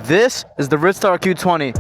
This is the Ridstar Q20.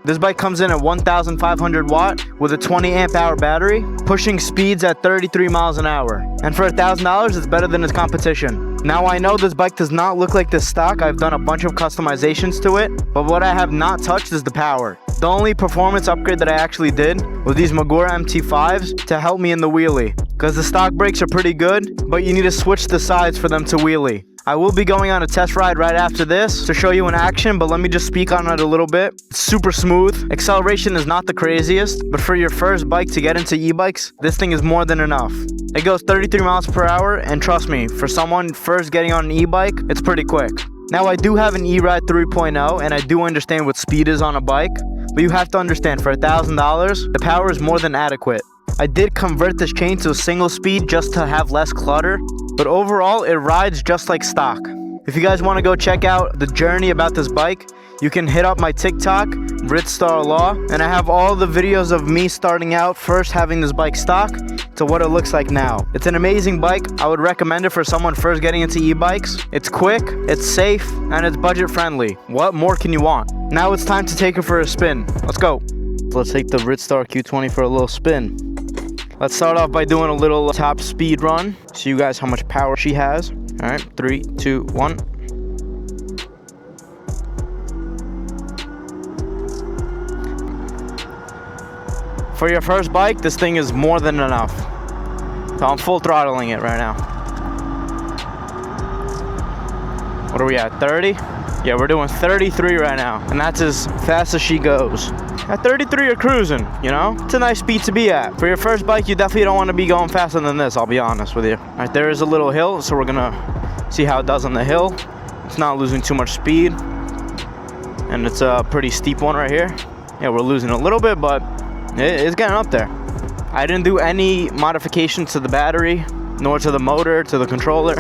This bike comes in at 1,500 watt with a 20 amp hour battery, pushing speeds at 33 miles an hour. And for $1,000, it's better than its competition. Now I know this bike does not look like this stock. I've done a bunch of customizations to it, but what I have not touched is the power. The only performance upgrade that I actually did was these Magura MT5s to help me in the wheelie, because the stock brakes are pretty good, but you need to switch the sides for them to wheelie. I will be going on a test ride right after this to show you in action, but let me just speak on it a little bit. It's super smooth. Acceleration is not the craziest, but for your first bike to get into e-bikes, this thing is more than enough. It goes 33 miles per hour, and trust me, for someone first getting on an e-bike, it's pretty quick. Now I do have an e-Ride 3.0, and I do understand what speed is on a bike, but you have to understand, for $1,000, the power is more than adequate. I did convert this chain to a single speed just to have less clutter, but overall it rides just like stock. If you guys want to go check out the journey about this bike, you can hit up my TikTok, Ridstarlaw, and I have all the videos of me starting out first having this bike stock to what it looks like now. It's an amazing bike. I would recommend it for someone first getting into e-bikes. It's quick, it's safe, and it's budget friendly. What more can you want? Now it's time to take it for a spin. Let's go. Let's take the Ridstar Q20 for a little spin. Let's start off by doing a little top speed run. Show you guys how much power she has. All right, 3, 2, 1. For your first bike, this thing is more than enough. So I'm full throttling it right now. What are we at, 30? Yeah, we're doing 33 right now, and that's as fast as she goes. At 33, you're cruising, you know? It's a nice speed to be at. For your first bike, you definitely don't want to be going faster than this, I'll be honest with you. All right, there is a little hill, so we're gonna see how it does on the hill. It's not losing too much speed, and it's a pretty steep one right here. Yeah, we're losing a little bit, but it's getting up there. I didn't do any modifications to the battery, nor to the motor, to the controller.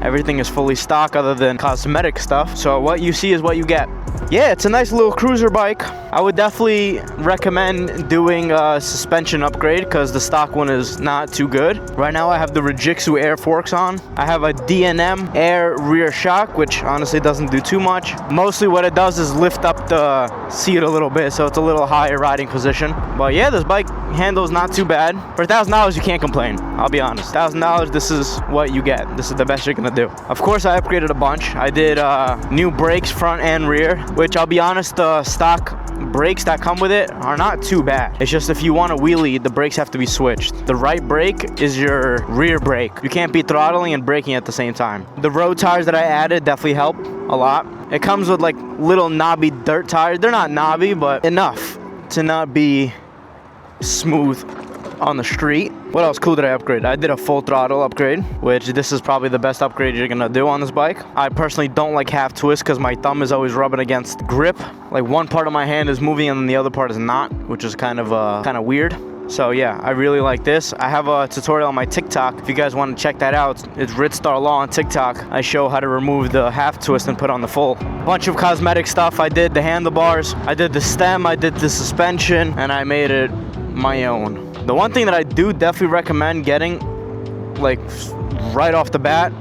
Everything is fully stock other than cosmetic stuff. So what you see is what you get. Yeah, it's a nice little cruiser bike. I would definitely recommend doing a suspension upgrade because the stock one is not too good. Right now I have the Rijitsu Air forks on. I have a D&M Air rear shock, which honestly doesn't do too much. Mostly what it does is lift up the seat a little bit, so it's a little higher riding position. But yeah, this bike handles not too bad. For $1,000, you can't complain. I'll be honest. $1,000, this is what you get. This is the best you're gonna do. Of course, I upgraded a bunch. I did new brakes, front and rear, which I'll be honest, the stock brakes that come with it are not too bad. It's just if you want to wheelie, the brakes have to be switched. The right brake is your rear brake. You can't be throttling and braking at the same time. The road tires that I added definitely help a lot. It comes with like little knobby dirt tires. They're not knobby, but enough to not be smooth on the street. What else cool did I upgrade? I did a full throttle upgrade, which this is probably the best upgrade you're gonna do on this bike. I personally don't like half twist because my thumb is always rubbing against grip. Like one part of my hand is moving and the other part is not, which is kind of weird. So yeah, I really like this. I have a tutorial on my TikTok. If you guys want to check that out, it's Ridstarlaw on TikTok. I show how to remove the half twist and put on the full. Bunch of cosmetic stuff. I did the handlebars, I did the stem, I did the suspension, and I made it my own. The one thing that I do definitely recommend getting, like right off the bat,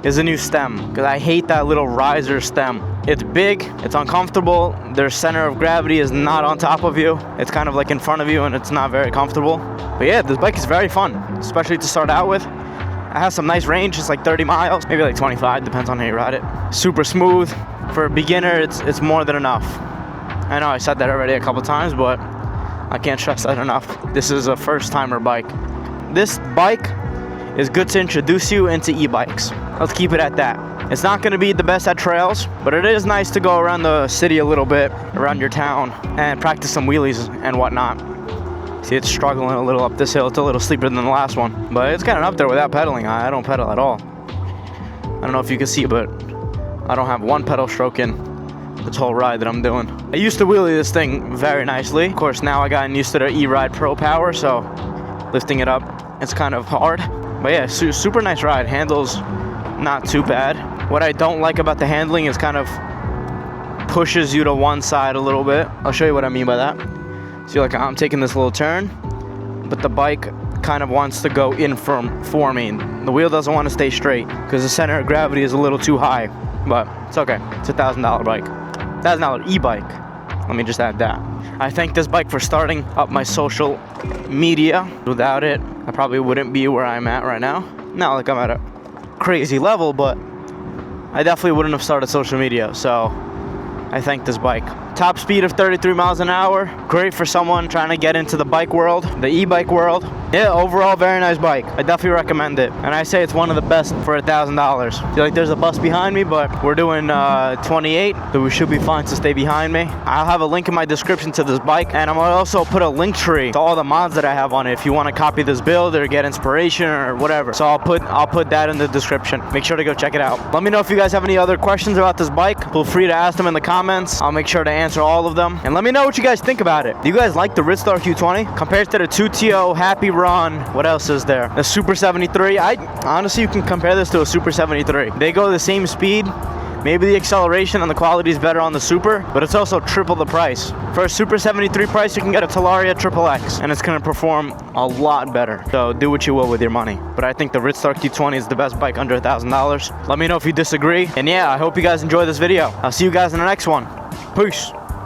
is a new stem, because I hate that little riser stem. It's big, it's uncomfortable, their center of gravity is not on top of you. It's kind of like in front of you and it's not very comfortable. But yeah, this bike is very fun, especially to start out with. It has some nice range, it's like 30 miles, maybe like 25, depends on how you ride it. Super smooth. For a beginner, it's more than enough. I know I said that already a couple times, but I can't stress that enough. This is a first-timer bike. This bike is good to introduce you into e-bikes. Let's keep it at that. It's not gonna be the best at trails, but it is nice to go around the city a little bit, around your town, and practice some wheelies and whatnot. See, it's struggling a little up this hill. It's a little steeper than the last one, but it's getting up there without pedaling. I don't pedal at all. I don't know if you can see, but I don't have one pedal stroke in this whole ride that I'm doing. I used to wheelie this thing very nicely. Of course, now I gotten used to the e-Ride Pro power, so lifting it up, it's kind of hard. But yeah, super nice ride. Handles not too bad. What I don't like about the handling is kind of pushes you to one side a little bit. I'll show you what I mean by that. See, like I'm taking this little turn, but the bike kind of wants to go in for me. The wheel doesn't want to stay straight because the center of gravity is a little too high. but it's okay. It's a $1,000 bike. $1,000 e-bike. Let me just add that. I thank this bike for starting up my social media. Without it, I probably wouldn't be where I'm at right now. Not like I'm at a crazy level, but I definitely wouldn't have started social media. So I thank this bike. Top speed of 33 miles an hour. Great for someone trying to get into the bike world, the e-bike world. Yeah, overall very nice bike. I definitely recommend it. And I say it's one of the best for $1,000. Feel like there's a bus behind me, but we're doing 28, so we should be fine to stay behind me. I'll have a link in my description to this bike, and I'm gonna also put a link tree to all the mods that I have on it if you want to copy this build or get inspiration or whatever. So I'll put that in the description. Make sure to go check it out. Let me know if you guys have any other questions about this bike. Feel free to ask them in the comments. I'll make sure to answer all of them. And let me know what you guys think about it. Do you guys like the Ridstar Q20? Compared to the 2TO, Happy Run, what else is there? The Super 73. Honestly, you can compare this to a Super 73. They go the same speed. Maybe the acceleration and the quality is better on the Super, but it's also triple the price. For a Super 73 price, you can get a Talaria XXX, and it's gonna perform a lot better. So do what you will with your money. But I think the Ridstar Q20 is the best bike under $1,000. Let me know if you disagree. And yeah, I hope you guys enjoy this video. I'll see you guys in the next one. Peace.